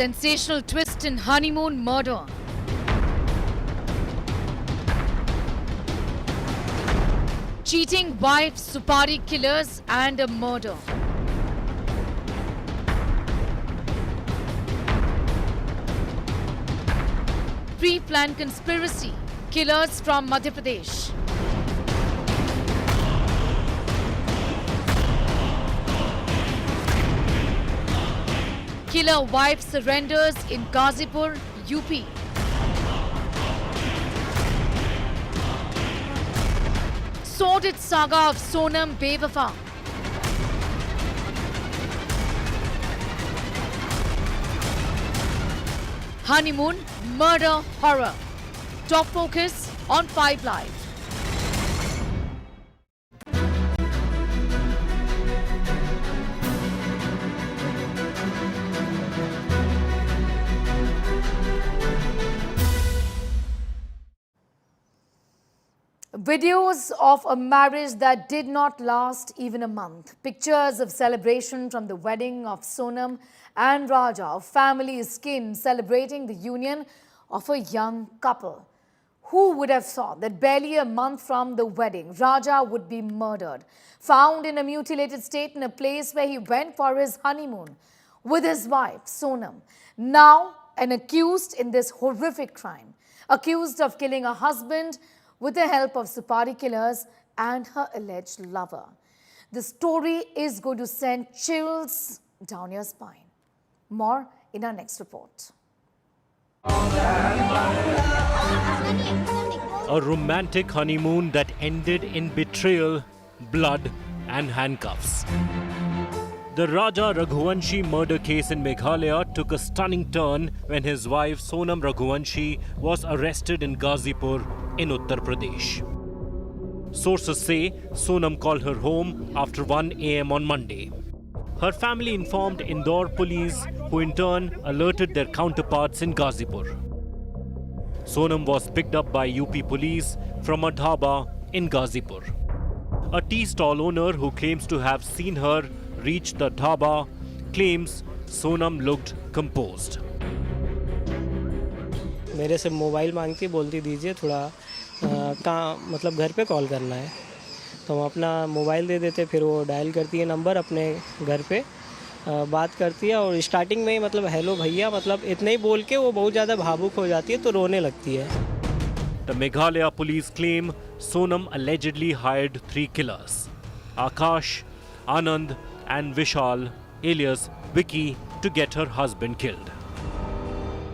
Sensational twist in honeymoon murder. Cheating wife, Supari killers and a murder. Pre-planned conspiracy. Killers from Madhya Pradesh. Killer wife surrenders in Ghazipur, UP. Sordid saga of Sonam Bewafa. Honeymoon murder horror. Top focus on 5 Live. Videos of a marriage that did not last even a month. Pictures of celebration from the wedding of Sonam and Raja. A family is kin celebrating the union of a young couple. Who would have thought that barely a month from the wedding, Raja would be murdered, found in a mutilated state in a place where he went for his honeymoon with his wife, Sonam. Now, an accused in this horrific crime, accused of killing a husband with the help of Supari killers and her alleged lover. The story is going to send chills down your spine. More in our next report. A romantic honeymoon that ended in betrayal, blood and handcuffs. The Raja Raghuvanshi murder case in Meghalaya took a stunning turn when his wife Sonam Raghuvanshi was arrested in Ghazipur in Uttar Pradesh. Sources say Sonam called her home after 1 a.m. on Monday. Her family informed Indore police, who in turn alerted their counterparts in Ghazipur. Sonam was picked up by UP police from a dhaba in Ghazipur. A tea stall owner who claims to have seen her reach the dhaba claims Sonam looked composed. मेरे से mobile मांगती, बोलती दीजिए थोड़ा कहाँ मतलब घर पे कॉल करना है, तो हम अपना मोबाइल दे देते, फिर वो डायल करती है नंबर अपने घर पे, बात करती है और स्टार्टिंग में ही मतलब हेलो भैया मतलब इतना ही बोल के वो बहुत ज़्यादा भावुक हो जाती है तो रोने लगती है. The Meghalaya police claim Sonam allegedly hired 3 killers, Akash, Anand and Vishal alias Vicky, to get her husband killed.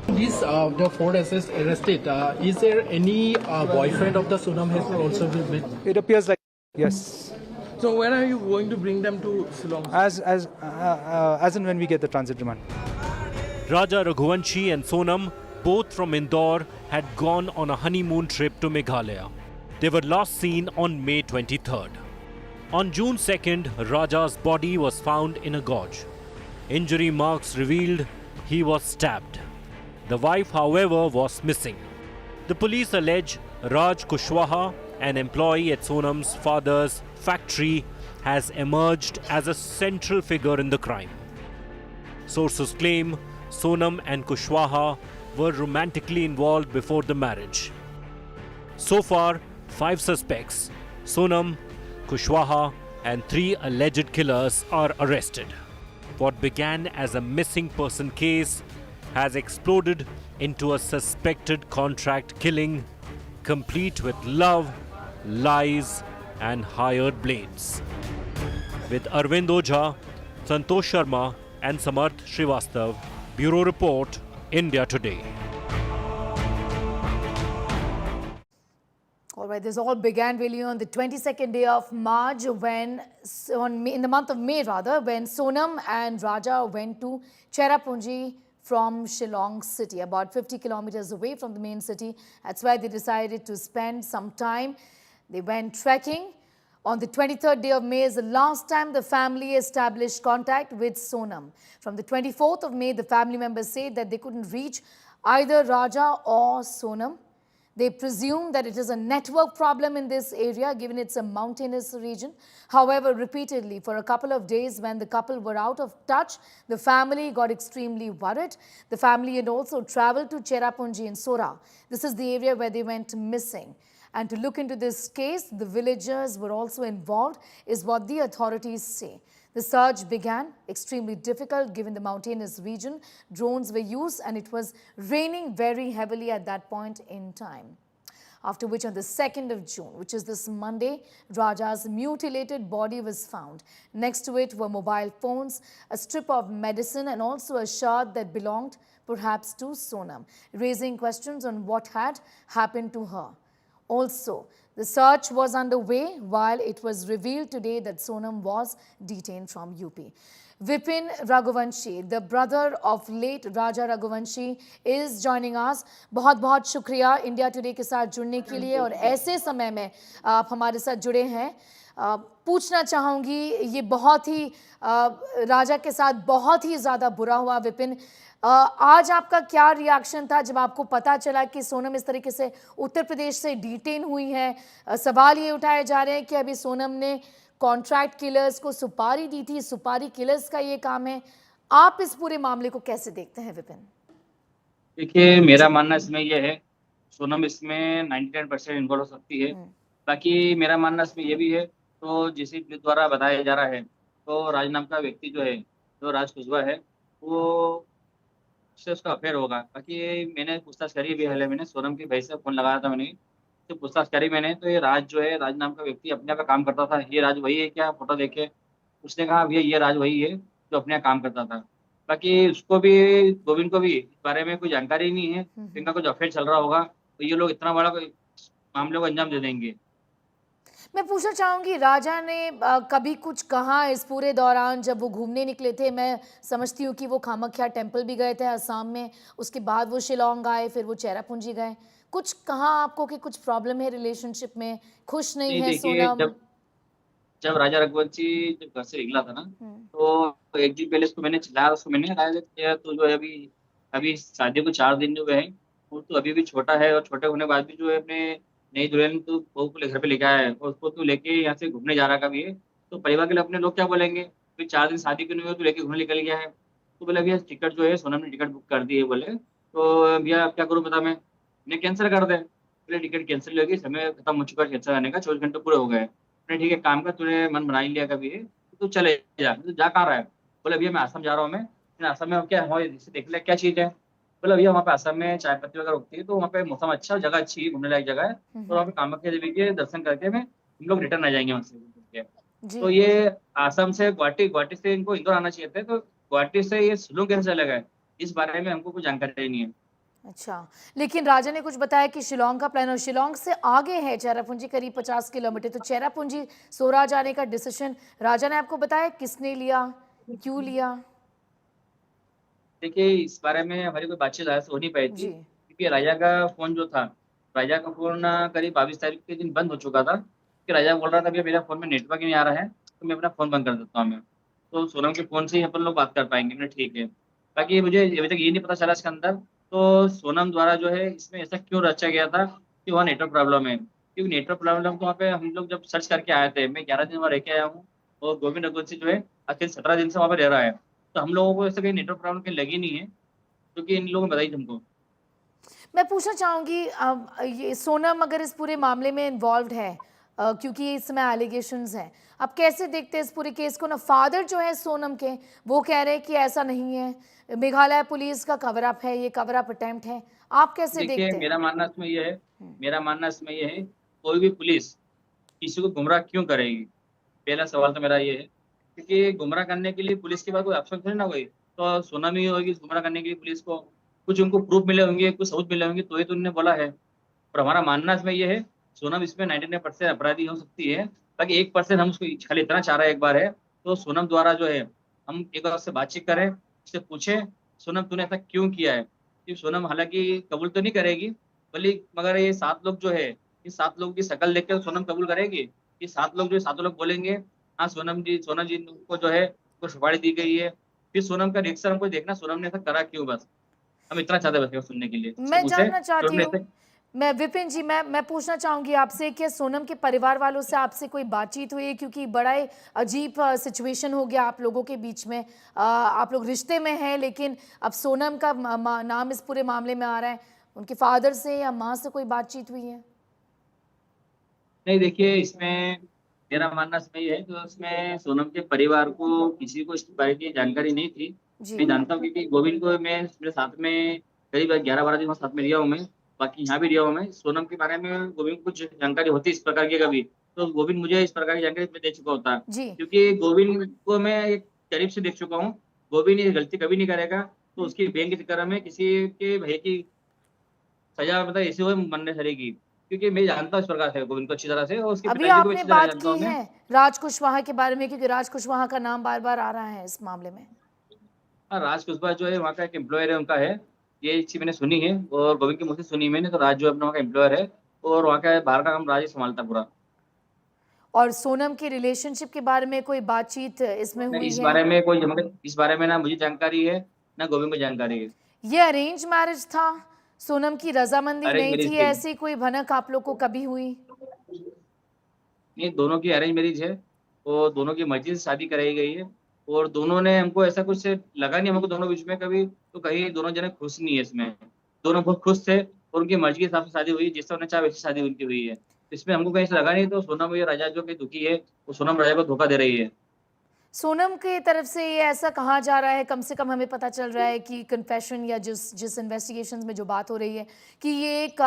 These the 4 arrested. Is there any boyfriend of the Sonam has also been with? It appears like yes. So when are you going to bring them to Shillong? As and when we get the transit remand. Raja Raghuvanshi and Sonam, both from Indore, had gone on a honeymoon trip to Meghalaya. They were last seen on May 23rd. On June 2nd, Raja's body was found in a gorge. Injury marks revealed he was stabbed. The wife, however, was missing. The police allege Raj Kushwaha, an employee at Sonam's father's factory, has emerged as a central figure in the crime. Sources claim Sonam and Kushwaha were romantically involved before the marriage. So far, 5 suspects, Sonam, Kushwaha and 3 alleged killers are arrested. What began as a missing person case has exploded into a suspected contract killing, complete with love, lies and hired blades. With Arvind Ojha, Santosh Sharma and Samarth Srivastav, Bureau Report, India Today. All right, this all began really on the 22nd day of March in the month of May when Sonam and Raja went to Cherrapunji from Shillong city, about 50 kilometers away from the main city. That's why they decided to spend some time. They went trekking. On the 23rd day of May is the last time the family established contact with Sonam. From the 24th of May, the family members said that they couldn't reach either Raja or Sonam. They presume that it is a network problem in this area given it's a mountainous region. However, repeatedly for a couple of days when the couple were out of touch, the family got extremely worried. The family had also traveled to Cherrapunji in Sora. This is the area where they went missing. And to look into this case, the villagers were also involved, is what the authorities say. The search began extremely difficult given the mountainous region. Drones were used and it was raining very heavily at that point in time. After which on the 2nd of June, which is this Monday, Raja's mutilated body was found. Next to it were mobile phones, a strip of medicine and also a shirt that belonged perhaps to Sonam, raising questions on what had happened to her. Also, the search was underway while it was revealed today that Sonam was detained from UP. Vipin Raghuvanshi, the brother of late Raja Raghuvanshi, is joining us. बहुत-बहुत शुक्रिया India today के साथ जुड़ने के लिए और ऐसे समय में आप हमारे साथ जुड़े हैं। पूछना चाहूँगी ये बहुत ही राजा के साथ बहुत ही ज़्यादा बुरा हुआ विपिन। आज आपका क्या रिएक्शन था जब आपको पता चला कि सोनम इस तरीके से उत्तर प्रदेश से डिटेन हुई है? सवाल ये उठाए जा रहे हैं कि अभी सोनम ने कॉन्ट्रैक्ट किलर्स को सुपारी दी थी, सुपारी किलर्स का ये काम है। आप इस पूरे मामले को कैसे देखते हैं विपिन? देखिए, मेरा मानना इसमें ये है, सोनम इसमें 99% इन्वॉल्व हो सकती है। बाकी मेरा मानना इसमें ये भी है, तो जिसे पुलिस द्वारा बताया जा रहा है, तो राज नाम का व्यक्ति जो है, जो राज कुशवाहा है, वो उससे उसका अफेयर होगा। बाकी मैंने पूछताछ करी भी है, मैंने सोनम के भाई से फ़ोन लगाया था मैंने, तो पूछताछ करी मैंने, तो ये राज जो है, राज नाम का व्यक्ति अपने यहाँ पे काम करता था। ये राज वही है क्या? फ़ोटो देखे, उसने कहा भैया ये राज वही है, जो अपने यहाँ काम करता था। बाकी उसको भी, गोविंद को भी इस बारे में कोई जानकारी नहीं है, इनका कुछ अफेयर चल रहा होगा, तो ये लोग इतना बड़ा कोई मामले को अंजाम दे देंगे। मैं पूछना चाहूँगी राजा ने कभी कुछ कहा इस पूरे दौरान जब वो घूमने निकले थे? मैं समझती हूँ कि वो कामाख्या टेम्पल भी गए थे असम में, उसके बाद वो शिलोंग आए, फिर वो चेरापूंजी गए। कुछ कहा आपको कि कुछ प्रॉब्लम है रिलेशनशिप में, खुश नहीं है देखिए, सोनम? जब राजा रघुवंशी जब घर से निकला था ना, तो एक दिन पहले उसको मैंने चिल्लाया, उसको मैंने राजा तू जो है अभी शादी को 4 दिन जो हुए हैं, और तू अभी भी छोटा है, और छोटे होने के बाद भी जो है अपने नई दुल्हन तू बहू को घर पे लेके आया है, और उसको तू लेके यहाँ से घूमने जा रहा कभी है, तो परिवार के लिए अपने लोग क्या बोलेंगे? फिर 4 दिन शादी क्यों नहीं हुई, तू लेके घूमने निकल गया है। तो बोले भैया टिकट जो है सोनम ने टिकट बुक कर दी है बोले, तो भैया अब क्या करूँ बता मैं कैंसिल कर दे। बोले टिकट कैंसिल होगी, समय खत्म हो चुका है कैंसिल करने का, 24 घंटे पूरे हो गए। मैंने ठीक है काम कर, तूने मन बना ही लिया कभी है, तो चले जा। तो जा कहाँ रहा है? बोले भैया मैं असम जा रहा हूँ मैं असम में क्या है, इसे देख ले क्या चीज़ है। बोले भैया वहाँ पे असम में चाय पत्ती वगैरह उगती है, तो वहाँ पे मौसम अच्छा, जगह अच्छी है, घूमने लायक जगह है, तो वहाँ पे कामाख्या देवी के दर्शन करके हम लोग रिटर्न आ जाएंगे वहाँ से। तो ये असम से गुवाहाटी से इनको इंदौर आना चाहिए थे, तो गुवाहाटी से ये शिलोंग कैसे चले गए, इस बारे में हमको कुछ जानकारी नहीं है। अच्छा, लेकिन राजा ने कुछ बताया कि शिलोंग का प्लान, और शिलोंग से आगे है चेरापूंजी करीब 50 किलोमीटर, तो चेरापूंजी सोरा जाने का डिसीजन राजा ने आपको बताया किसने लिया, क्यों लिया? देखिए इस बारे में हमारी कोई बातचीत आज हो नहीं पाई थी, क्योंकि राजा का फोन जो था, राजा का फोन करीब 22 तारीख के दिन बंद हो चुका था, कि राजा बोल रहा था भैया मेरा फोन में नेटवर्क नहीं आ रहा है, तो मैं अपना फोन बंद कर देता हूँ मैं, तो सोनम के फोन से ही अपन लोग बात कर पाएंगे। मैंने ठीक है। बाकी मुझे अभी तक ये नहीं पता चला इसके अंदर, तो सोनम द्वारा जो है इसमें ऐसा क्यों रचा गया था कि वहाँ नेटवर्क प्रॉब्लम है, क्योंकि नेटवर्क प्रॉब्लम तो वहाँ पे हम लोग जब सर्च करके आए थे, मैं 11 दिन वहाँ रह के आया हूँ, और गोविंद रघुवंशी जो है आखिर 17 दिन से वहाँ पे रह रहा है, तो हम लोगों को ऐसा कहीं नेटवर्क प्रॉब्लम कहीं लगी नहीं है, क्योंकि इन लोगों ने बताई हमको। मैं पूछना चाहूँगी ये सोनम अगर इस पूरे मामले में इन्वॉल्व है, क्योंकि इस समय एलिगेशंस हैं, आप कैसे देखते हैं इस पूरे केस को? ना फादर जो है सोनम के वो कह रहे हैं कि ऐसा नहीं है, मेघालय पुलिस का कवर अप है, ये कवर अप अटेम्प्ट है, आप कैसे देखते देखिए हैं? मेरा मानना इसमें ये है, कोई भी पुलिस किसी को गुमराह क्यों करेगी? पहला सवाल तो मेरा ये है, क्योंकि गुमराह करने के लिए पुलिस के पास कोई ऑप्शन थोड़ी ना कोई, तो सोनम ही होगी गुमराह करने के लिए पुलिस को, कुछ उनको प्रूफ मिले होंगे, कुछ सबूत मिले होंगे, तो ही तो उन्होंने बोला है। और हमारा मानना इसमें ये है, सोनम इसमें 99% अपराधी हो सकती है, बाकी 1% हम उसको खाली इतना चाह रहा है एक बार है, तो सोनम द्वारा जो है हम एक बार उससे बातचीत करें, उससे पूछें सोनम तूने ऐसा क्यों किया है, कि सोनम हालांकि कबूल तो नहीं करेगी, मगर ये 7 लोग जो है, ये 7 लोगों की शक्ल देख के सोनम कबूल करेगी? ये 7 लोग जो 7 लोग बोलेंगे हाँ सोनम जी को जो है को सुपारी दी गई है, फिर सोनम का रिएक्शन हमको देखना, सोनम ने ऐसा करा क्यों, बस हम इतना चाहते हैं बस सुनने के लिए। मैं जानना चाहती हूँ मैं विपिन जी, मैं पूछना चाहूंगी आपसे कि सोनम के परिवार वालों से आपसे कोई बातचीत हुई, क्योंकि बड़ा ही अजीब सिचुएशन हो गया आप लोगों के बीच में। आप लोग रिश्ते में हैं, लेकिन अब सोनम का नाम इस पूरे मामले में आ रहा है। उनके फादर से या माँ से कोई बातचीत हुई है? नहीं, देखिए, इसमें मेरा मानना सही है तो इसमें सोनम के परिवार को किसी को इस बारे की जानकारी नहीं थी। जी। मैं जानता हूँ क्योंकि गोविंद को मैं मेरे साथ में करीब 11-12 दिन साथ में रिहा हूँ मैं, बाकी यहाँ भी रिहा हूँ मैं। सोनम के बारे में गोविंद को कुछ जानकारी होती इस प्रकार की कभी, तो गोविंद मुझे इस प्रकार की जानकारी मैं दे चुका होता, जी। क्योंकि गोविंद को मैं एक करीब से देख चुका हूँ। गोविंद ये गलती कभी नहीं करेगा, तो उसकी बैंक के चक्कर में किसी के भय की सजा मतलब ऐसे हुए मन में सरेगी, क्योंकि मैं जानता हूँ इस प्रकार से गोविंद को अच्छी तरह से, और उसके अभी पिताजी को भी आपने अच्छी तरह बात जानता हूँ की मैं। है राज कुशवाहा के बारे में, क्योंकि राज कुशवाहा का नाम बार बार आ रहा है इस मामले में। हाँ, राज कुशवाहा जो है वहाँ का एक एम्प्लॉयर है, उनका है, ये चीज मैंने सुनी है और गोविंद की मुझसे सुनी मैंने। तो राज जो है अपना वहाँ का एम्प्लॉयर है और वहाँ का बाहर का काम राज ही संभालता पूरा। और सोनम की रिलेशनशिप के बारे में कोई बातचीत इसमें नहीं, हुई इस है? बारे में इस बारे में ना मुझे जानकारी है ना गोविंद को जानकारी है। ये अरेंज मैरिज था, सोनम की रजामंदी अरेंज नहीं मैरिज थी, थी। ऐसी कोई भनक आप लोग को कभी हुई? नहीं, दोनों की अरेंज मैरिज है और दोनों की मर्जी से शादी कराई गई है, और दोनों ने हमको ऐसा कुछ लगा नहीं हमको दोनों बीच में कभी, तो कहीं दोनों जने खुश नहीं है इसमें। दोनों बहुत खुश थे और उनकी मर्जी के हिसाब से शादी हुई, जैसा उन्हें चाहा वैसी शादी उनकी हुई है। तो इसमें हमको कहीं ऐसा लगा नहीं। तो सोनम ये राजा जो कि दुखी है, वो सोनम राजा को धोखा दे रही है। सोनम की तरफ से ये ऐसा कहा जा रहा है, कम से कम हमें पता चल रहा है कि कन्फेशन या जिस इन्वेस्टिगेशंस में जो बात हो रही है कि ये एक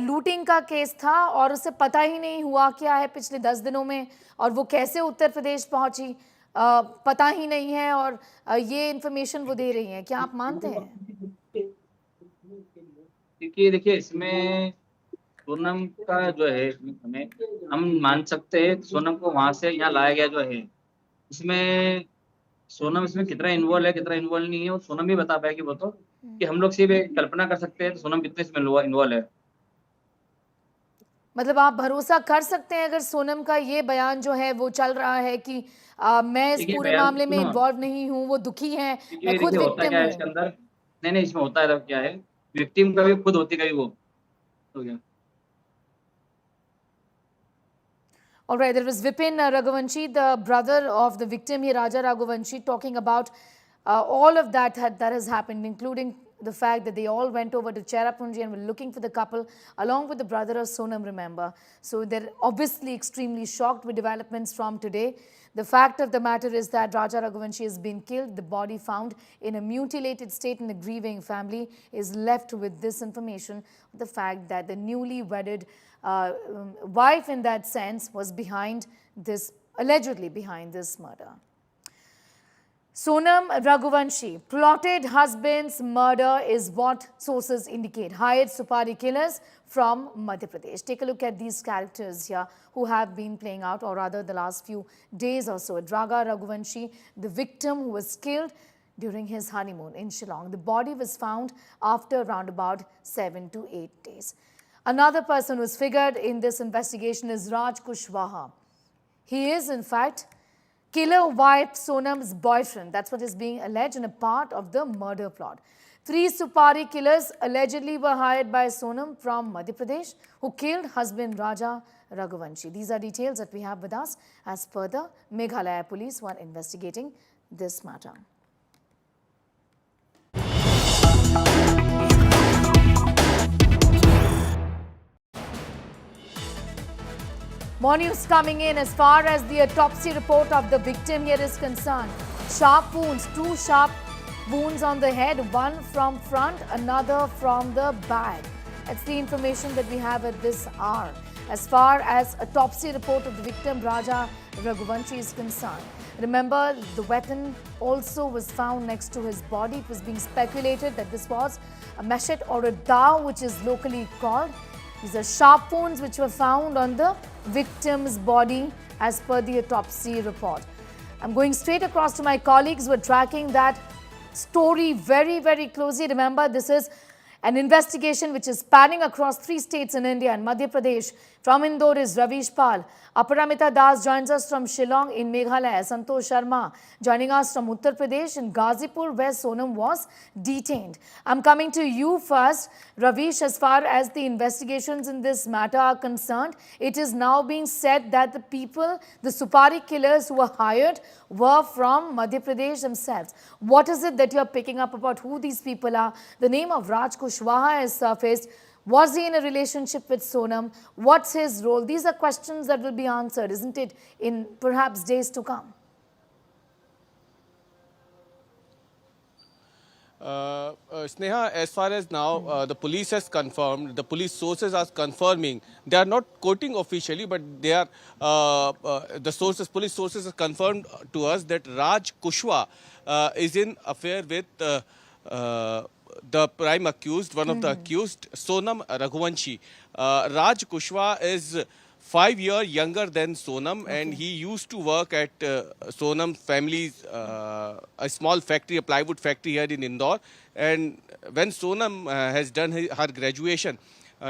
लूटिंग का केस था और उसे पता ही नहीं हुआ क्या है पिछले 10 दिनों में, और वो कैसे उत्तर प्रदेश पहुंची पता ही नहीं है, और ये इन्फॉर्मेशन वो दे रही हैं। क्या आप मानते हैं? क्योंकि देखिए, इसमें सोनम का जो है, हमें हम मान सकते हैं सोनम को वहां से यहाँ लाया गया जो है, इसमें सोनम इसमें कितना इन्वॉल्व है कितना इन्वॉल्व नहीं है, वो सोनम ही बता पाएगी। वो तो कि हम लोग सिर्फ एक कल्पना कर सकते हैं तो सोनम कितने इसमें इन्वॉल्व है। मतलब आप भरोसा कर सकते हैं अगर सोनम का ये बयान जो है वो चल रहा है कि मैं इस देखिए, पूरे बयान मामले में सुनो, इन्वॉल्व नहीं हूँ, वो दुखी हैं, मैं क्योंकि खुद देखिए होता विक्टिम क्या है इसके हूँ। अंदर। नहीं, इसमें होता है क्या है, विक्टिम कभी खुद होती कभी वो हो गया। All right, there was Vipin Raghuvanshi, the brother of the victim here, Raja Raghuvanshi, talking about all of that has happened, including the fact that they all went over to Cherrapunji and were looking for the couple, along with the brother of Sonam, remember. So they're obviously extremely shocked with developments from today. The fact of the matter is that Raja Raghuvanshi has been killed, the body found in a mutilated state, and the grieving family is left with this information, the fact that the newly wedded wife in that sense was behind this, allegedly behind this murder. Sonam Raghuvanshi, plotted husband's murder is what sources indicate. Hired Supari killers from Madhya Pradesh. Take a look at these characters here who have been playing out, or rather the last few days or so. Raja Raghuvanshi, the victim who was killed during his honeymoon in Shillong. The body was found after around about 7 to 8 days. Another person who is figured in this investigation is Raj Kushwaha. He is, in fact, killer wife Sonam's boyfriend. That's what is being alleged and a part of the murder plot. 3 Supari killers allegedly were hired by Sonam from Madhya Pradesh who killed husband Raja Raghuvanshi. These are details that we have with us as per the Meghalaya police who are investigating this matter. More news coming in as far as the autopsy report of the victim here is concerned. Sharp wounds, 2 sharp wounds on the head, one from front, another from the back. That's the information that we have at this hour. As far as autopsy report of the victim Raja Raghuvanshi is concerned. Remember, the weapon also was found next to his body. It was being speculated that this was a machete or a dao, which is locally called. These are sharp wounds which were found on the victim's body as per the autopsy report. I'm going straight across to my colleagues who are tracking that story very, very closely. Remember, this is an investigation which is spanning across 3 states in India and Madhya Pradesh. From Indore is Ravish Pal. Aparamita Das joins us from Shillong in Meghalaya. Santosh Sharma joining us from Uttar Pradesh in Ghazipur, where Sonam was detained. I'm coming to you first. Ravish, as far as the investigations in this matter are concerned, it is now being said that the people, the Supari killers who were hired, were from Madhya Pradesh themselves. What is it that you're picking up about who these people are? The name of Raj Kushwaha has surfaced. Was he in a relationship with Sonam? What's his role? These are questions that will be answered, isn't it, in perhaps days to come? Sneha, as far as now the police has confirmed, the police sources are confirming. They are not quoting officially, but they are the sources, police sources have confirmed to us that Raj Kushwaha is in affair with the prime accused, one of the accused, Sonam Raghuvanshi. Raj Kushwaha is 5 years younger than Sonam, and he used to work at Sonam's family's a small factory, a plywood factory here in Indore. And when Sonam has done her graduation,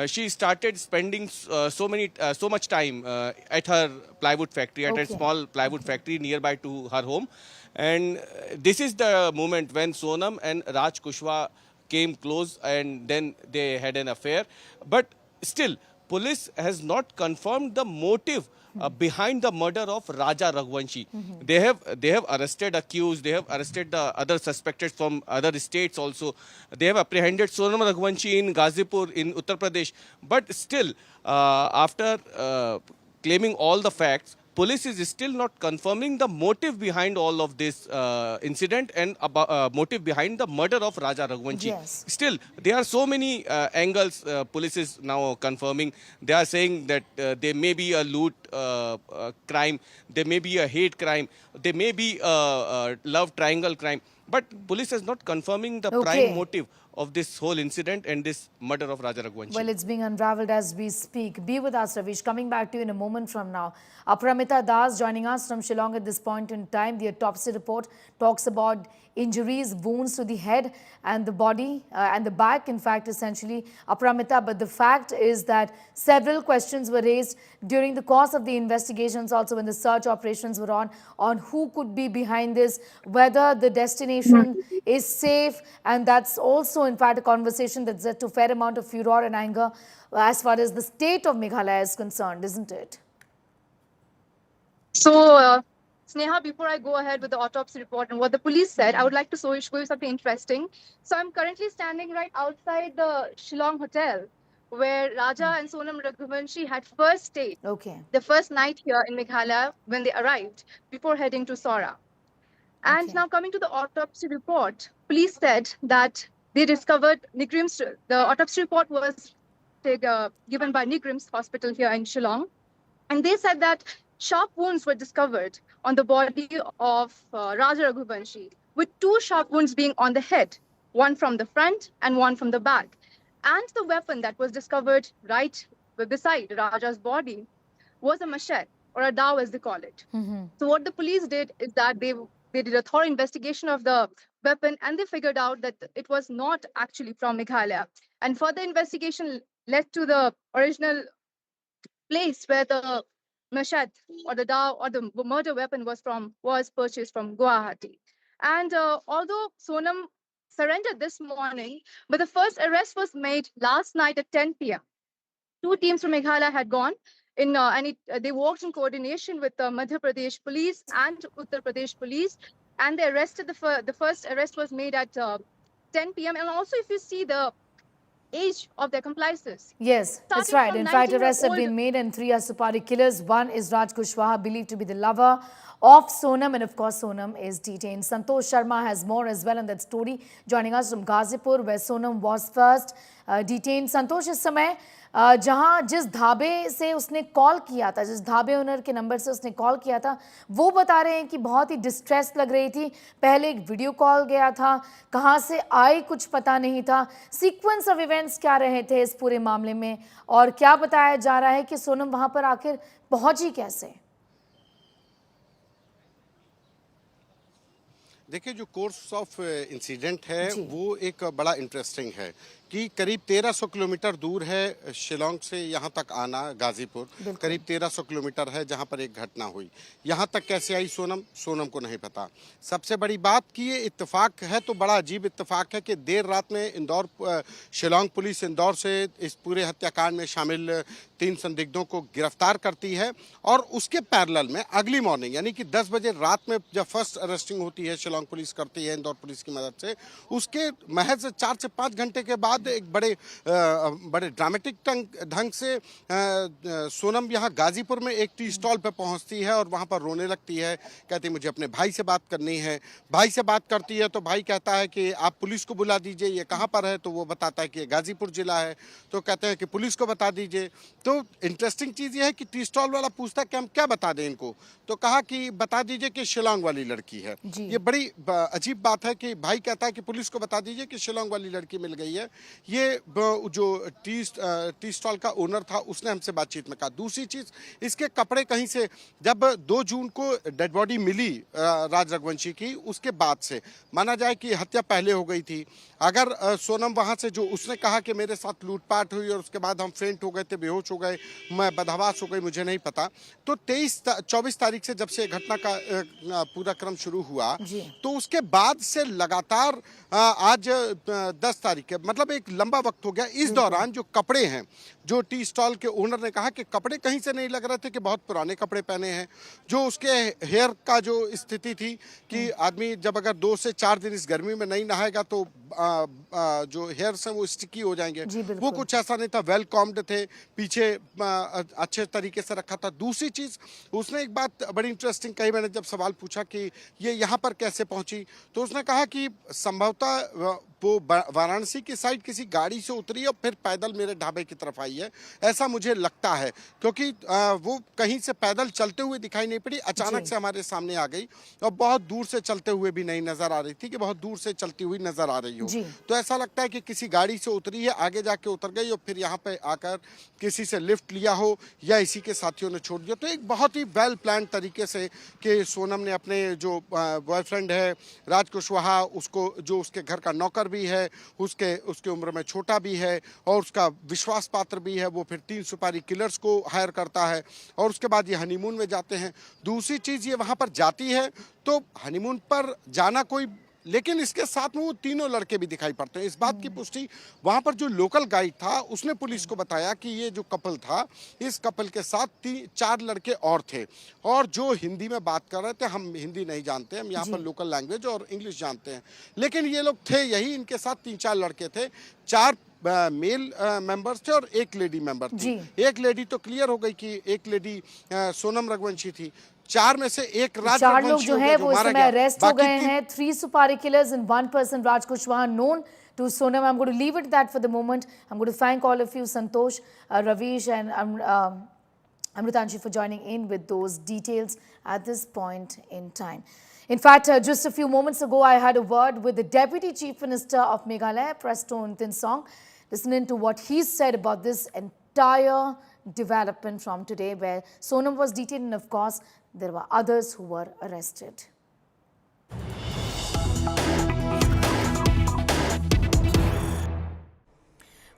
she started spending so much time at her plywood factory, at a small plywood factory nearby to her home. And this is the moment when Sonam and Raj Kushwaha came close, and then they had an affair. But still, police has not confirmed the motive behind the murder of Raja Raghuvanshi. They have arrested accused, they have arrested the other suspected from other states also. They have apprehended Sonam Raghuvanshi in Ghazipur in Uttar Pradesh. But still, after claiming all the facts, police is still not confirming the motive behind all of this incident and motive behind the murder of Raja Raghuvanshi. Yes. Still, there are so many angles police is now confirming. They are saying that there may be a loot crime, there may be a hate crime, there may be a love triangle crime. But police is not confirming the prime motive of this whole incident and this murder of Raja Raghuvanshi. Well, it's being unraveled as we speak. Be with us, Ravish. Coming back to you in a moment from now. Aparamita Das joining us from Shillong at this point in time. The autopsy report talks about injuries, wounds to the head and the body and the back, in fact, essentially, Aparamita. But the fact is that several questions were raised during the course of the investigations, also when the search operations were on who could be behind this, whether the destination is safe. And that's also, in fact, a conversation that's led to a fair amount of furor and anger as far as the state of Meghalaya is concerned, isn't it? So, Sneha, before I go ahead with the autopsy report and what the police said, I would like to show you something interesting. So I'm currently standing right outside the Shillong Hotel, where Raja and Sonam Raghuvanshi had first stayed the first night here in Meghalaya when they arrived before heading to Sora. And now coming to the autopsy report, police said that they discovered Nigrim's, the autopsy report was given by Nigrim's hospital here in Shillong. And they said that sharp wounds were discovered on the body of Raja Raghuvanshi, with 2 sharp wounds being on the head, one from the front and one from the back. And the weapon that was discovered right beside Raja's body was a machete, or a dao as they call it. So what the police did is that they did a thorough investigation of the weapon, and they figured out that it was not actually from Meghalaya. And further investigation led to the original place where the machete or the dao or the murder weapon was purchased from Guwahati. And although Sonam surrendered this morning, but the first arrest was made last night at 10 p.m. 2 teams from Meghalaya had gone in, they worked in coordination with the Madhya Pradesh police and Uttar Pradesh police, and they arrested the first arrest was made at 10 p.m. And also, if you see the age of their complices. Yes, that's right. In fact, arrests have been made and 3 are Supari killers. One is Raj Kushwaha, believed to be the lover of Sonam, and of course Sonam is detained. Santosh Sharma has more as well on that story, joining us from Ghazipur, where Sonam was first detained. Santosh, इस समय जहां जिस ढाबे से उसने call किया था, जिस ढाबे ओनर के नंबर से उसने कॉल किया था, वो बता रहे हैं कि बहुत ही डिस्ट्रेस लग रही थी. पहले एक वीडियो कॉल गया था, कहां से आई कुछ पता नहीं था. सीक्वेंस ऑफ इवेंट्स क्या रहे थे इस पूरे मामले में, और क्या बताया जा रहा है कि सोनम वहां पर आखिर पहुंची कैसे? देखिए, जो कोर्स ऑफ इंसिडेंट है वो एक बड़ा इंटरेस्टिंग है, कि करीब 1300 किलोमीटर दूर है शिलोंग से यहाँ तक आना, गाजीपुर करीब 1300 किलोमीटर है जहाँ पर एक घटना हुई। यहाँ तक कैसे आई सोनम, सोनम को नहीं पता। सबसे बड़ी बात कि ये इत्तेफाक है तो बड़ा अजीब इत्तेफाक है कि देर रात में इंदौर शिलोंग पुलिस इंदौर से इस पूरे हत्याकांड में शामिल 3 संदिग्धों को गिरफ्तार करती है और उसके पैरेलल में अगली मॉर्निंग यानी कि 10 बजे रात में जब फर्स्ट अरेस्टिंग होती है, शिलोंग पुलिस करती है इंदौर पुलिस की मदद से, उसके महज 4 से 5 घंटे के बाद एक बड़े ड्रामेटिक ढंग से सोनम यहाँ गाजीपुर में एक टी स्टॉल पर पहुँचती है और वहाँ पर रोने लगती है। कहती मुझे अपने भाई से बात करनी है। भाई से बात करती है तो भाई कहता है कि आप पुलिस को बुला दीजिए, ये कहाँ पर है, तो वो बताता है कि ये गाजीपुर जिला है। तो कहते हैं कि पुलिस को बता दीजिए। तो इंटरेस्टिंग चीज़ ये है कि टी स्टॉल वाला पूछता है कि हम क्या बता दें इनको, तो कहा कि बता दीजिए कि शिलोंग वाली लड़की है। ये बड़ी अजीब बात है कि भाई कहता है कि पुलिस को बता दीजिए कि शिलोंग वाली लड़की मिल गई है। ये जो टी स्टॉल का ओनर था उसने हमसे बातचीत में कहा। दूसरी चीज़, इसके कपड़े कहीं से, जब 2 जून को डेड बॉडी मिली राज रघुवंशी की, उसके बाद से माना जाए कि हत्या पहले हो गई थी। अगर सोनम वहाँ से, जो उसने कहा कि मेरे साथ लूटपाट हुई और उसके बाद हम फेंट हो गए थे, बेहोश हो गए, मैं बदहवास हो गई, मुझे नहीं पता, तो 24 तारीख से जब से घटना का पूरा क्रम शुरू हुआ तो उसके बाद से लगातार आज 10 तारीख है, मतलब एक लंबा वक्त हो गया। इस दौरान जो कपड़े हैं, जो टी स्टॉल के ओनर ने कहा कि कपड़े कहीं से नहीं लग रहे थे कि बहुत पुराने कपड़े पहने हैं। जो उसके हेयर का जो स्थिति थी कि आदमी जब अगर 2 से 4 दिन इस गर्मी में नहीं नहाएगा तो जो हेयर्स हैं वो स्टिकी हो जाएंगे, वो कुछ ऐसा नहीं था। वेल कॉम्ड थे, पीछे अच्छे तरीके से रखा था। दूसरी चीज़, उसने एक बात बड़ी इंटरेस्टिंग कही। मैंने जब सवाल पूछा कि ये यहाँ पर कैसे पहुँची, तो उसने कहा कि संभवतः वो वाराणसी की साइड किसी गाड़ी से उतरी और फिर पैदल मेरे ढाबे की तरफ आई है, ऐसा मुझे लगता है, क्योंकि वो कहीं से पैदल चलते हुए दिखाई नहीं पड़ी, अचानक से हमारे सामने आ गई और बहुत दूर से चलते हुए भी नहीं नजर आ रही थी कि बहुत दूर से चलती हुई नजर आ रही हो। तो ऐसा लगता है कि किसी गाड़ी से उतरी है, आगे जाके उतर गई और फिर यहाँ पे आकर किसी से लिफ्ट लिया हो या इसी के साथियों ने छोड़ दिया। तो एक बहुत ही वेल प्लान तरीके से कि सोनम ने अपने जो बॉयफ्रेंड है राज कुशवाहा, उसको, जो उसके घर का नौकर भी है, उसके उम्र में छोटा भी है और उसका विश्वास पात्र भी है, वो फिर 3 सुपारी किलर्स को हायर करता है और उसके बाद ये हनीमून में जाते हैं। दूसरी चीज़, ये वहाँ पर जाती है तो हनीमून पर जाना कोई, लेकिन इसके साथ में वो तीनों लड़के भी दिखाई पड़ते हैं। इस बात की पुष्टि वहाँ पर जो लोकल गाइड था उसने पुलिस को बताया कि ये जो कपल था, इस कपल के साथ 4 लड़के और थे और जो हिंदी में बात कर रहे थे। हम हिंदी नहीं जानते, हम यहाँ पर लोकल लैंग्वेज और इंग्लिश जानते हैं, लेकिन ये लोग थे यही, इनके साथ 3-4 लड़के थे। 4 मेल मेंबर्स थे और 1 लेडी मेंबर थी। 1 लेडी तो क्लियर हो गई कि 1 लेडी सोनम रघुवंशी थी। 4 में से 1 राज 4 लोग जो है वो इस समय अरेस्ट हो गए हैं। 3 Supari killers and 1 person, Raj Kushwaha, known to Sonam. I'm going to leave it that for the moment. I'm going to thank all of you, Santosh, Ravish and Amritanshi, for joining in with those details at this point in time. In fact, just a few moments ago, I had a word with the Deputy Chief Minister of Meghalaya, Preston Tinsong, listening to what he said about this entire development from today, where Sonam was detained and, of course, there were others who were arrested.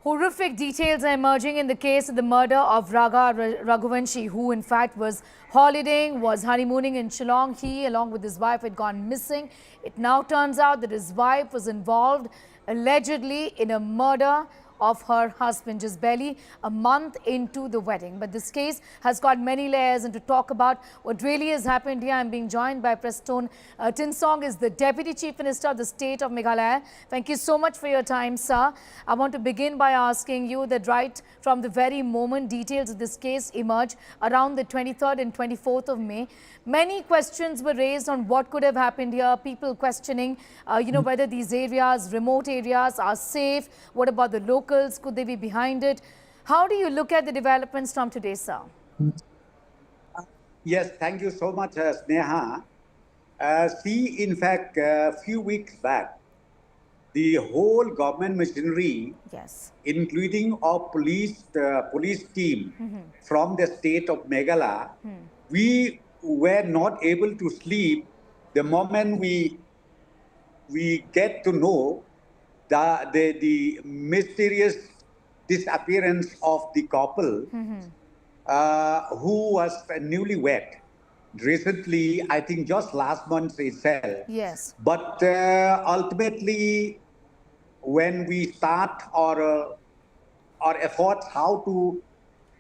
Horrific details are emerging in the case of the murder of Raga Raghuvanshi, who in fact was holidaying, was honeymooning in Shillong. He, along with his wife, had gone missing. It now turns out that his wife was involved allegedly in a murder of her husband just barely a month into the wedding. But this case has got many layers, and to talk about what really has happened here, I'm being joined by Preston Tinsong, is the Deputy Chief Minister of the state of Meghalaya. Thank you so much for your time, sir. I want to begin by asking you that right from the very moment details of this case emerged around the 23rd and 24th of May, many questions were raised on what could have happened here. People questioning, whether these areas, remote areas, are safe. What about the locals? Could they be behind it? How do you look at the developments from today, sir? Yes, thank you so much, Sneha. See, in fact, a few weeks back, the whole government machinery, Yes. including our police team from the state of Meghalaya, we were not able to sleep the moment we get to know the mysterious disappearance of the couple who was newlywed recently, I think just last month itself. Yes. But ultimately, when we start our efforts how to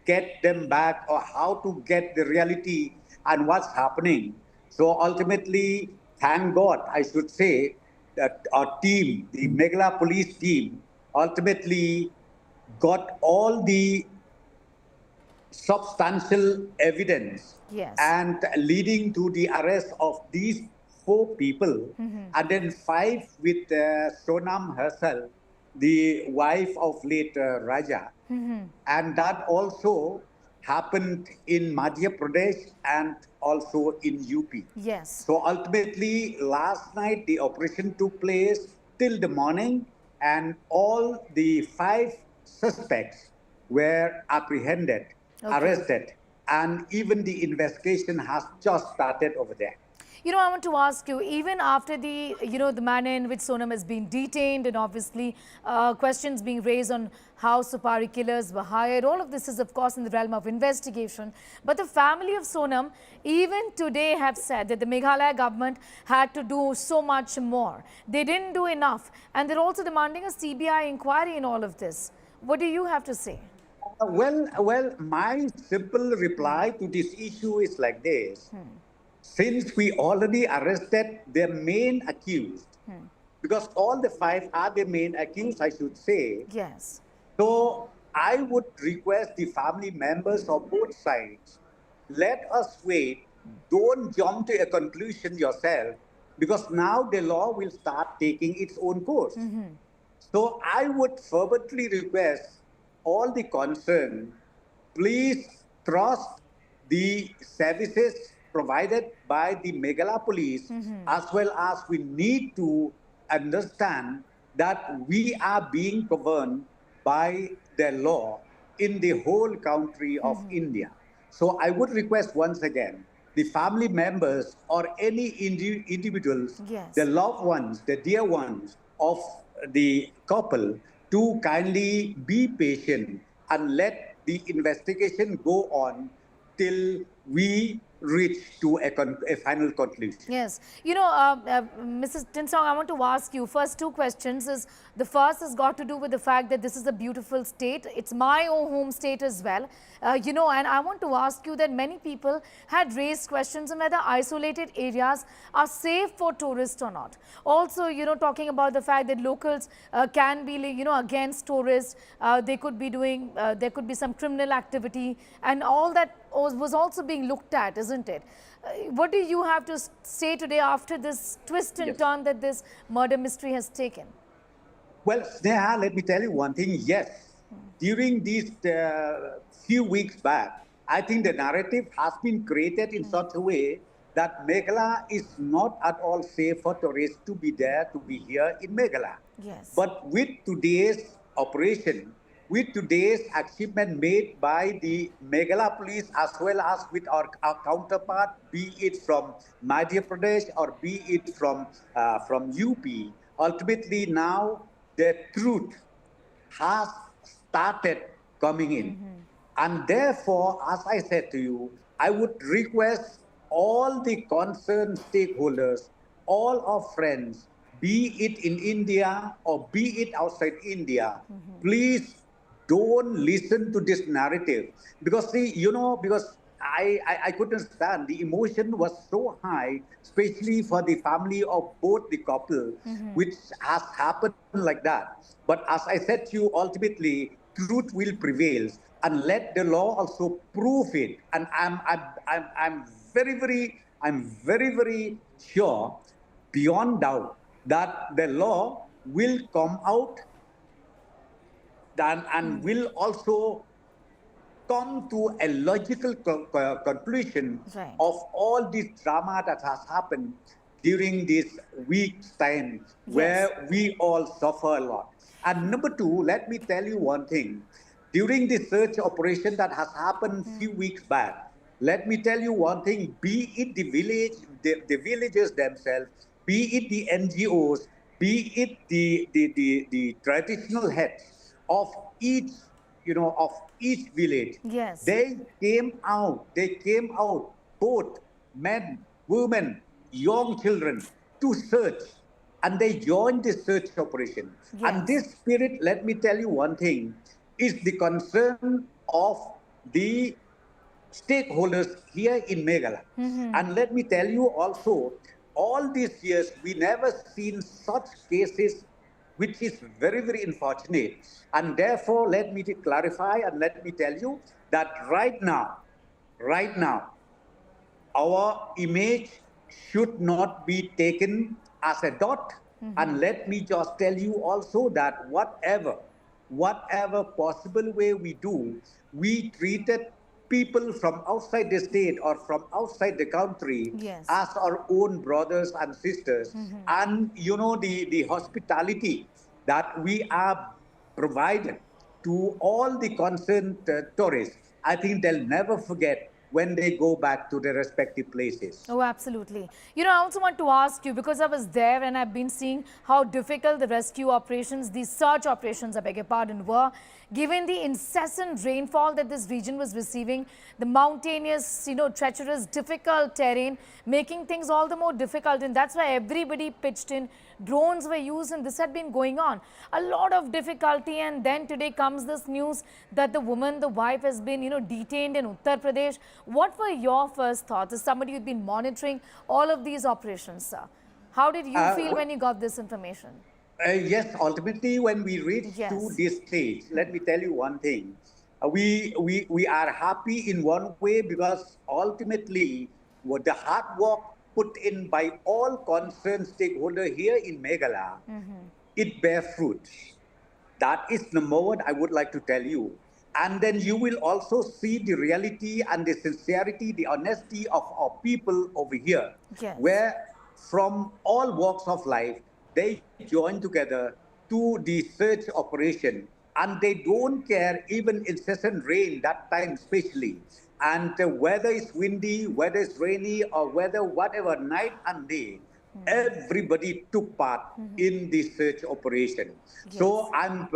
get them back or how to get the reality and what's happening. So ultimately, thank God, I should say, that our team, the Meghalaya police team, ultimately got all the substantial evidence Yes. and leading to the arrest of these 4 people, and then 5 with Sonam herself, the wife of late Raja. And that also happened in Madhya Pradesh and also in UP. Yes. So ultimately, last night the operation took place till the morning, and all the 5 suspects were apprehended, arrested, and even the investigation has just started over there. You know, I want to ask you, even after the manner in which Sonam has been detained and obviously questions being raised on how Supari killers were hired, all of this is, of course, in the realm of investigation. But the family of Sonam, even today, have said that the Meghalaya government had to do so much more. They didn't do enough. And they're also demanding a CBI inquiry in all of this. What do you have to say? Well, my simple reply to this issue is like this. Since we already arrested the main accused, because all the 5 are the main accused, I should say. Yes. So I would request the family members of both sides, let us wait. Don't jump to a conclusion yourself, because now the law will start taking its own course. So I would fervently request all the concerned, please trust the services provided by the Meghalaya police, as well as we need to understand that we are being governed by the law in the whole country of India. So I would request once again the family members or any individuals, Yes. the loved ones, the dear ones of the couple, to kindly be patient and let the investigation go on till we reach to a final conclusion. Yes. You know, Mrs. Tinsong, I want to ask you first 2 questions. The first has got to do with the fact that this is a beautiful state. It's my own home state as well. And I want to ask you that many people had raised questions on whether isolated areas are safe for tourists or not. Also, talking about the fact that locals can be, against tourists. They could be doing, there could be some criminal activity, and all that was also being looked at, isn't it? What do you have to say today after this twist and turn that this murder mystery has taken? Well, Sneha, let me tell you one thing. Yes, during these few weeks back, I think the narrative has been created in such a way that Meghalaya is not at all safe for tourists to be there, to be here in Meghalaya. Yes. But with today's operation, with today's achievement made by the Meghalaya police as well as with our counterpart, be it from Madhya Pradesh or be it from UP, ultimately now the truth has started coming in. And therefore, as I said to you, I would request all the concerned stakeholders, all our friends, be it in India or be it outside India, please don't listen to this narrative. Because see, because I couldn't stand, the emotion was so high, especially for the family of both the couple, which has happened like that. But as I said to you, ultimately, truth will prevail, and let the law also prove it. And I'm very, very sure, beyond doubt, that the law will come out and will also come to a logical conclusion of all this drama that has happened during this week's time, where we all suffer a lot. And number 2, let me tell you one thing. During the search operation that has happened a few weeks back, let me tell you one thing, be it the villagers themselves, be it the NGOs, be it the traditional heads of each, of each village. Yes. They came out, both men, women, young children, to search, and they joined the search operation. And this spirit, let me tell you one thing, is the concern of the stakeholders here in Meghalaya. And let me tell you also, all these years, we never seen such cases, which is very, very unfortunate. And therefore, let me clarify and let me tell you that right now, our image should not be taken as a dot. And let me just tell you also that whatever possible way we do, we treated people from outside the state or from outside the country as our own brothers and sisters. And the hospitality that we are provided to all the concerned tourists, I think they'll never forget when they go back to their respective places. Oh, absolutely. I also want to ask you, because I was there and I've been seeing how difficult the rescue operations, the search operations, I beg your pardon, were, given the incessant rainfall that this region was receiving, the mountainous, treacherous, difficult terrain, making things all the more difficult. And that's why everybody pitched in. Drones were used, and this had been going on. A lot of difficulty, and then today comes this news that the wife has been, detained in Uttar Pradesh. What were your first thoughts as somebody who'd been monitoring all of these operations, sir? How did you feel when you got this information? Yes, ultimately, when we reach to this stage, let me tell you one thing. We are happy in one way, because ultimately, what the hard work put in by all concerned stakeholders here in Meghalaya, it bears fruit. That is number one I would like to tell you. And then you will also see the reality and the sincerity, the honesty of our people over here, where from all walks of life, they join together to the search operation, and they don't care even incessant rain that time especially. And whether it's windy, whether it's rainy, or whether whatever, night and day, everybody took part in the search operation. So I'm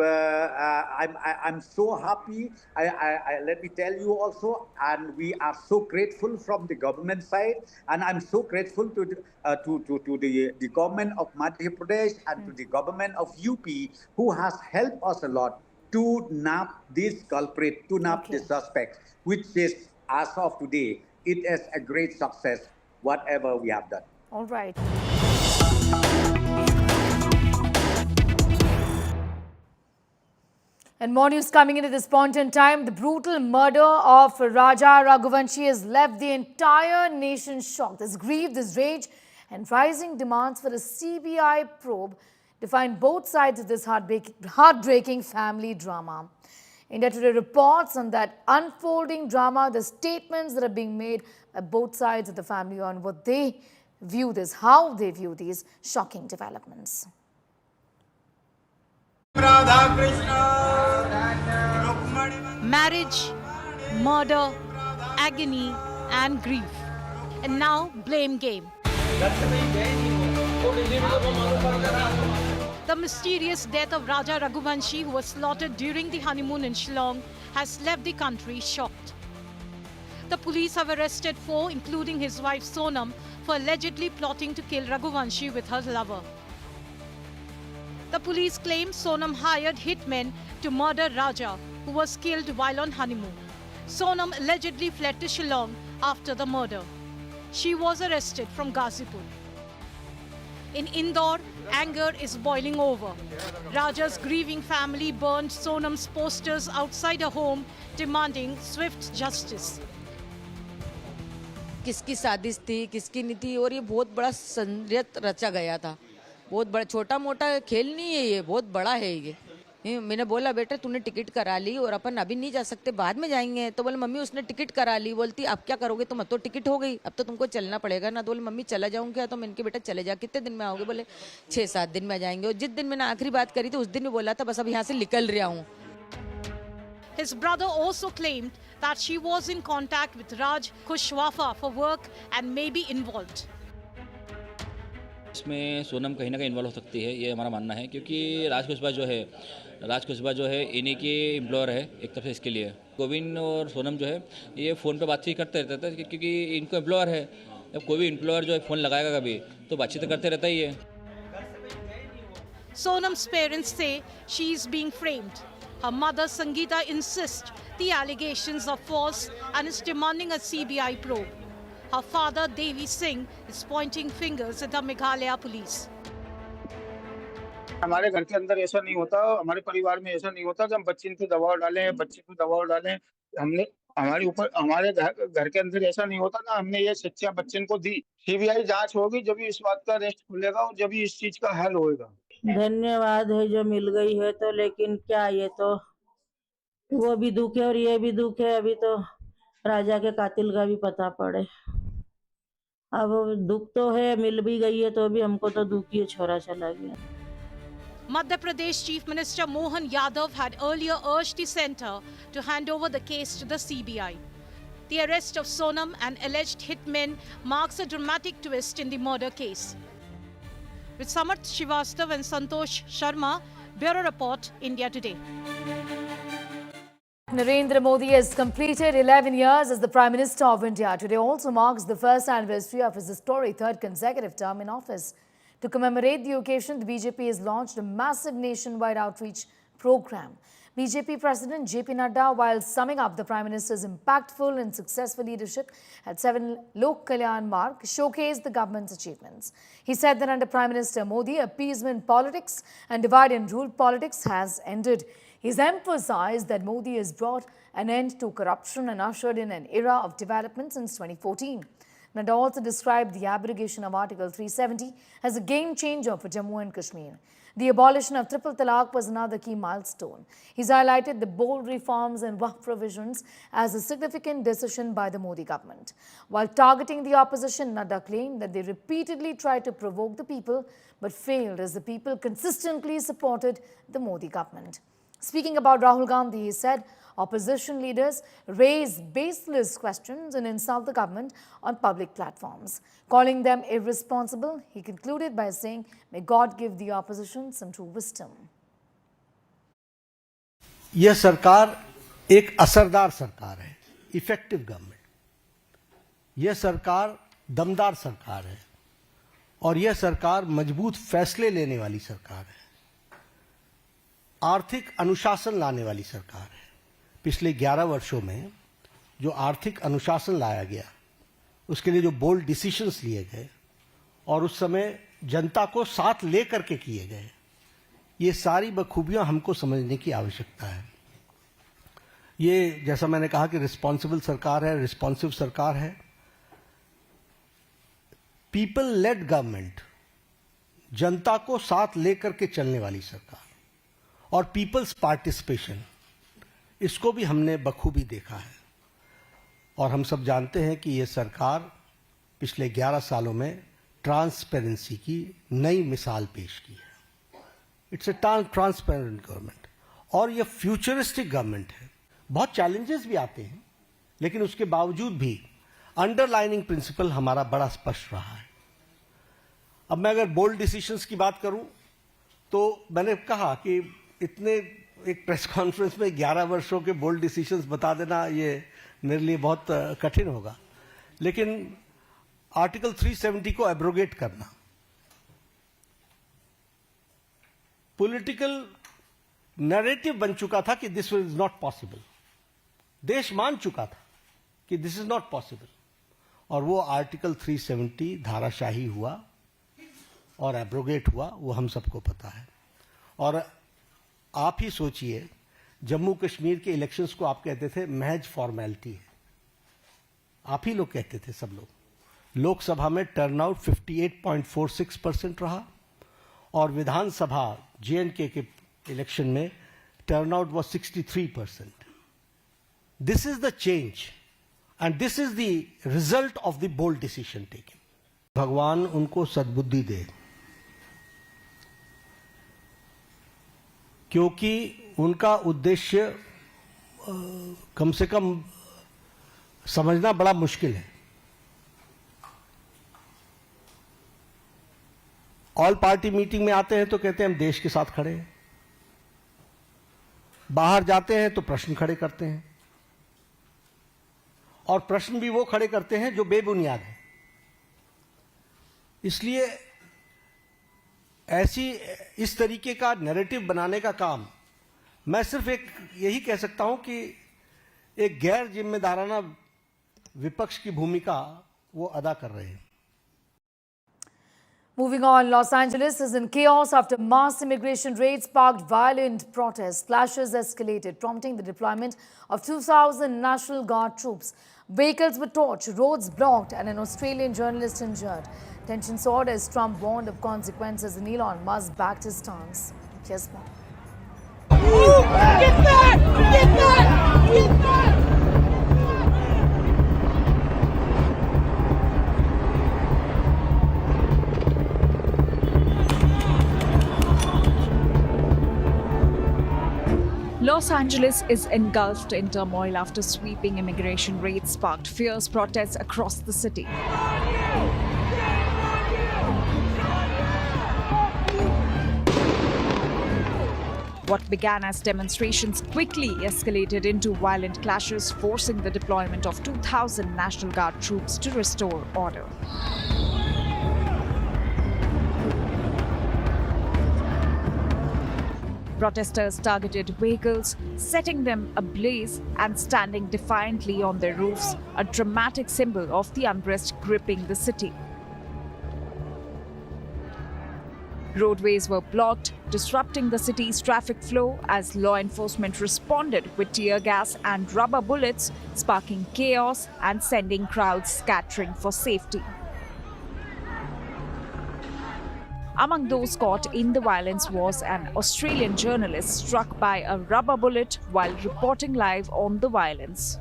so happy. Let me tell you also, and we are so grateful from the government side, and I'm so grateful to the government of Madhya Pradesh and to the government of UP, who has helped us a lot to nab this culprit, to nab the suspect, which is, as of today, it is a great success, whatever we have done. All right. And more news coming in at this point in time. The brutal murder of Raja Raghuvanshi has left the entire nation shocked. There's grief, there's rage, and rising demands for a CBI probe to find both sides of this heartbreaking family drama. India Today reports on that unfolding drama, the statements that are being made by both sides of the family on what they view this, how they view these shocking developments. Marriage, murder, agony and grief. And now blame game. The mysterious death of Raja Raghuvanshi, who was slaughtered during the honeymoon in Shillong, has left the country shocked. The police have arrested 4, including his wife Sonam, for allegedly plotting to kill Raghuvanshi with her lover. The police claim Sonam hired hitmen to murder Raja, who was killed while on honeymoon. Sonam allegedly fled to Shillong after the murder. She was arrested from Ghazipur. In Indore, anger is boiling over. Raja's grieving family burned Sonam's posters outside her home, demanding swift justice. किसकी साजिश थी, किसकी नहीं थी, और ये बहुत बड़ा षड्यंत्र रचा गया था. बहुत बड़ा, छोटा मोटा खेल नहीं है, ये बहुत बड़ा है ये. मैंने बोला बेटा तूने टिकट करा ली और अपन अभी नहीं जा सकते, बाद में जाएंगे. तो बोले मम्मी उसने टिकट करा ली. बोलती अब क्या करोगे तुम, अब तो टिकट हो गई, अब तो तुमको चलना पड़ेगा ना. तो बोले मम्मी चला जाऊँ क्या. तो मैंने कहा बेटा चले जा. कितने दिन में आओगे. बोले 6-7 दिन में आ जाएंगे. और जिस दिन मैंने आखिरी बात करी थी उस दिन में बोला था बस अब यहाँ से निकल रहा हूँ. His brother also claimed that she was in contact with Raj Kushwaha for work and may be involved. इसमें सोनम कहीं ना कहीं इन्वॉल्व हो सकती है, ये हमारा मानना है, क्योंकि राज कुशवाहा जो है इन्हीं के एम्प्लॉयर है एक तरफ से इसके लिए। गोविंद और सोनम जो है ये फ़ोन पे बातचीत करते रहते थे क्योंकि इनको एम्प्लॉयर है। जब कोई भी एम्प्लॉयर जो है फ़ोन लगाएगा कभी तो बातचीत करते रहता ही है। Sonam's parents say she is being framed. Her mother, Sangeeta, insists the allegations are false and is demanding a CBI probe. Her father, Devi Singh, is pointing fingers at the Meghalaya police. हमारे घर के अंदर ऐसा नहीं होता, हमारे परिवार में ऐसा नहीं होता कि हम बच्चे पे दबाव डालें। हमने हमारे ऊपर हमारे घर के अंदर ऐसा नहीं होता ना, हमने ये शिक्षा बच्चन को दी। सीबीआई जांच होगी जब इस बात का रेस्ट खुलेगा और जब इस चीज का हल होएगा। धन्यवाद है जो मिल गई है, तो लेकिन क्या ये तो वो भी दुख है और ये भी दुख है। अभी तो राजा के कातिल का भी पता पड़े। अब दुख तो है, मिल भी गई है तो भी हमको तो दुख ही है, छोरा चला गया। Madhya Pradesh Chief Minister Mohan Yadav had earlier urged the centre to hand over the case to the CBI. The arrest of Sonam and alleged hitmen marks a dramatic twist in the murder case. With Samarth Srivastav and Santosh Sharma, Bureau Report, India Today. Narendra Modi has completed 11 years as the Prime Minister of India. Today also marks the first anniversary of his historic third consecutive term in office. To commemorate the occasion, the BJP has launched a massive nationwide outreach program. BJP President JP Nadda, while summing up the Prime Minister's impactful and successful leadership at 7 Lok Kalyan Marg, showcased the government's achievements. He said that under Prime Minister Modi, appeasement politics and divide and rule politics has ended. He's emphasized that Modi has brought an end to corruption and ushered in an era of development since 2014. Nadda also described the abrogation of Article 370 as a game changer for Jammu and Kashmir. The abolition of triple talaq was another key milestone. He's highlighted the bold reforms and Waqf provisions as a significant decision by the Modi government. While targeting the opposition, Nadda claimed that they repeatedly tried to provoke the people but failed as the people consistently supported the Modi government. Speaking about Rahul Gandhi, he said opposition leaders raise baseless questions and insult the government on public platforms. Calling them irresponsible, he concluded by saying, "May God give the opposition some true wisdom." यह सरकार एक असरदार सरकार है, effective government. यह सरकार दमदार सरकार है और यह सरकार मजबूत फैसले लेने वाली सरकार है, आर्थिक अनुशासन लाने वाली सरकार है। पिछले 11 वर्षों में जो आर्थिक अनुशासन लाया गया, उसके लिए जो बोल्ड डिसीजंस लिए गए और उस समय जनता को साथ लेकर के किए गए, ये सारी बखूबियां हमको समझने की आवश्यकता है। ये जैसा मैंने कहा कि रिस्पॉन्सिबल सरकार है, रिस्पॉन्सिव सरकार है, पीपल लेड गवर्नमेंट, जनता को साथ लेकर के चलने वाली सरकार और पीपल्स पार्टिसिपेशन, इसको भी हमने बखूबी देखा है। और हम सब जानते हैं कि यह सरकार पिछले 11 सालों में ट्रांसपेरेंसी की नई मिसाल पेश की है। इट्स ए ट्रांसपेरेंट गवर्नमेंट और यह फ्यूचरिस्टिक गवर्नमेंट है। बहुत चैलेंजेस भी आते हैं, लेकिन उसके बावजूद भी अंडरलाइनिंग प्रिंसिपल हमारा बड़ा स्पष्ट रहा है। अब मैं अगर बोल्ड डिसीजंस की बात करूं तो मैंने कहा कि इतने एक प्रेस कॉन्फ्रेंस में 11 वर्षों के बोल्ड डिसीजंस बता देना ये मेरे लिए बहुत कठिन होगा, लेकिन आर्टिकल 370 को एब्रोगेट करना, पॉलिटिकल नैरेटिव बन चुका था कि दिस इज नॉट पॉसिबल। देश मान चुका था कि दिस इज नॉट पॉसिबल और वो आर्टिकल 370 धाराशाही हुआ और एब्रोगेट हुआ, वो हम सबको पता है। और आप ही सोचिए, जम्मू कश्मीर के इलेक्शंस को आप कहते थे महज फॉर्मेलिटी है, आप ही लोग कहते थे, सब लोग। लोकसभा में टर्नआउट 58.46% रहा और विधानसभा J&K के इलेक्शन में turnout was 63%। This is the change and this is the result of the bold decision taken. भगवान उनको सद्बुद्धि दे, क्योंकि उनका उद्देश्य कम से कम समझना बड़ा मुश्किल है। ऑल पार्टी मीटिंग में आते हैं तो कहते हैं हम देश के साथ खड़े हैं, बाहर जाते हैं तो प्रश्न खड़े करते हैं, और प्रश्न भी वो खड़े करते हैं जो बेबुनियाद है। इसलिए इस तरीके का नैरेटिव बनाने का काम मैं सिर्फ यही कह सकता हूं कि एक गैर जिम्मेदाराना विपक्ष की भूमिका वो अदा कर रहे हैं। Moving on, Los Angeles is in chaos after mass immigration raids sparked violent protests. Clashes escalated, prompting the deployment of 2,000 National Guard troops. Vehicles were torched, roads blocked, and an Australian journalist injured. Tension soared as Trump warned of consequences, and Elon Musk backed his stance. Here's more. Get back! Get back! Get back! Los Angeles is engulfed in turmoil after sweeping immigration raids sparked fierce protests across the city. What began as demonstrations quickly escalated into violent clashes, forcing the deployment of 2,000 National Guard troops to restore order. Protesters targeted vehicles, setting them ablaze and standing defiantly on their roofs, a dramatic symbol of the unrest gripping the city. Roadways were blocked, disrupting the city's traffic flow as law enforcement responded with tear gas and rubber bullets, sparking chaos and sending crowds scattering for safety. Among those caught in the violence was an Australian journalist struck by a rubber bullet while reporting live on the violence.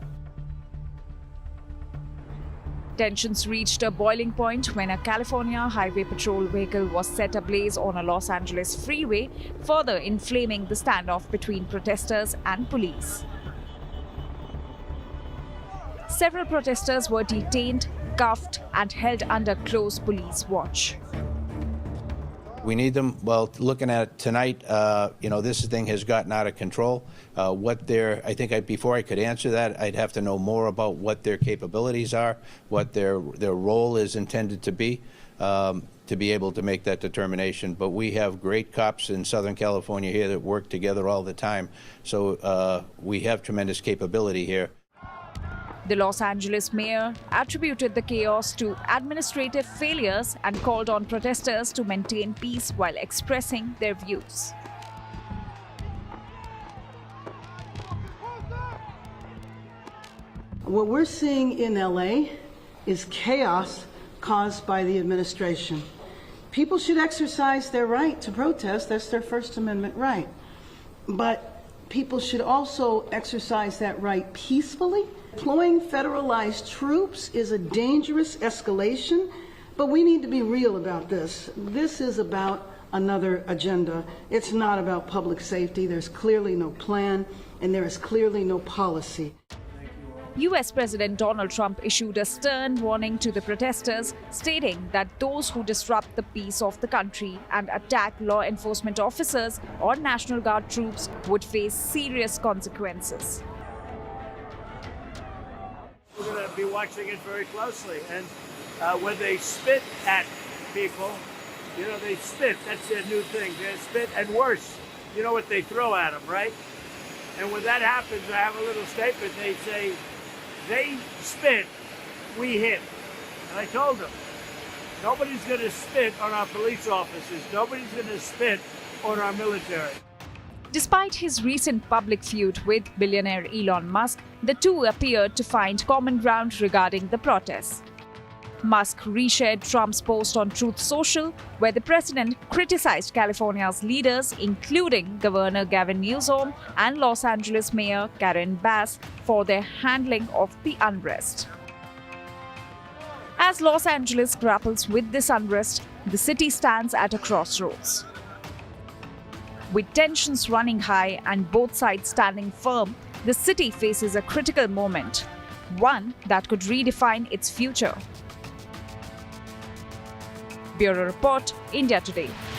Tensions reached a boiling point when a California Highway Patrol vehicle was set ablaze on a Los Angeles freeway, further inflaming the standoff between protesters and police. Several protesters were detained, cuffed, and held under close police watch. We need them. Well, looking at it tonight, this thing has gotten out of control. Before I could answer that, I'd have to know more about what their capabilities are, what their role is intended to be able to make that determination. But we have great cops in Southern California here that work together all the time. So we have tremendous capability here. The Los Angeles mayor attributed the chaos to administrative failures and called on protesters to maintain peace while expressing their views. What we're seeing in LA is chaos caused by the administration. People should exercise their right to protest. That's their First Amendment right. But people should also exercise that right peacefully. Deploying federalized troops is a dangerous escalation, but we need to be real about this. This is about another agenda. It's not about public safety. There's clearly no plan, and there is clearly no policy. US President Donald Trump issued a stern warning to the protesters, stating that those who disrupt the peace of the country and attack law enforcement officers or National Guard troops would face serious consequences. We're going to be watching it very closely. And when they spit at people, they spit. That's their new thing. They spit, and worse, you know what they throw at them, right? And when that happens, I have a little statement. They say, they spit, we hit. And I told them, nobody's going to spit on our police officers. Nobody's going to spit on our military. Despite his recent public feud with billionaire Elon Musk, the two appeared to find common ground regarding the protests. Musk reshared Trump's post on Truth Social, where the president criticized California's leaders, including Governor Gavin Newsom and Los Angeles Mayor Karen Bass, for their handling of the unrest. As Los Angeles grapples with this unrest, the city stands at a crossroads. With tensions running high and both sides standing firm, the city faces a critical moment, one that could redefine its future. Bureau Report, India Today.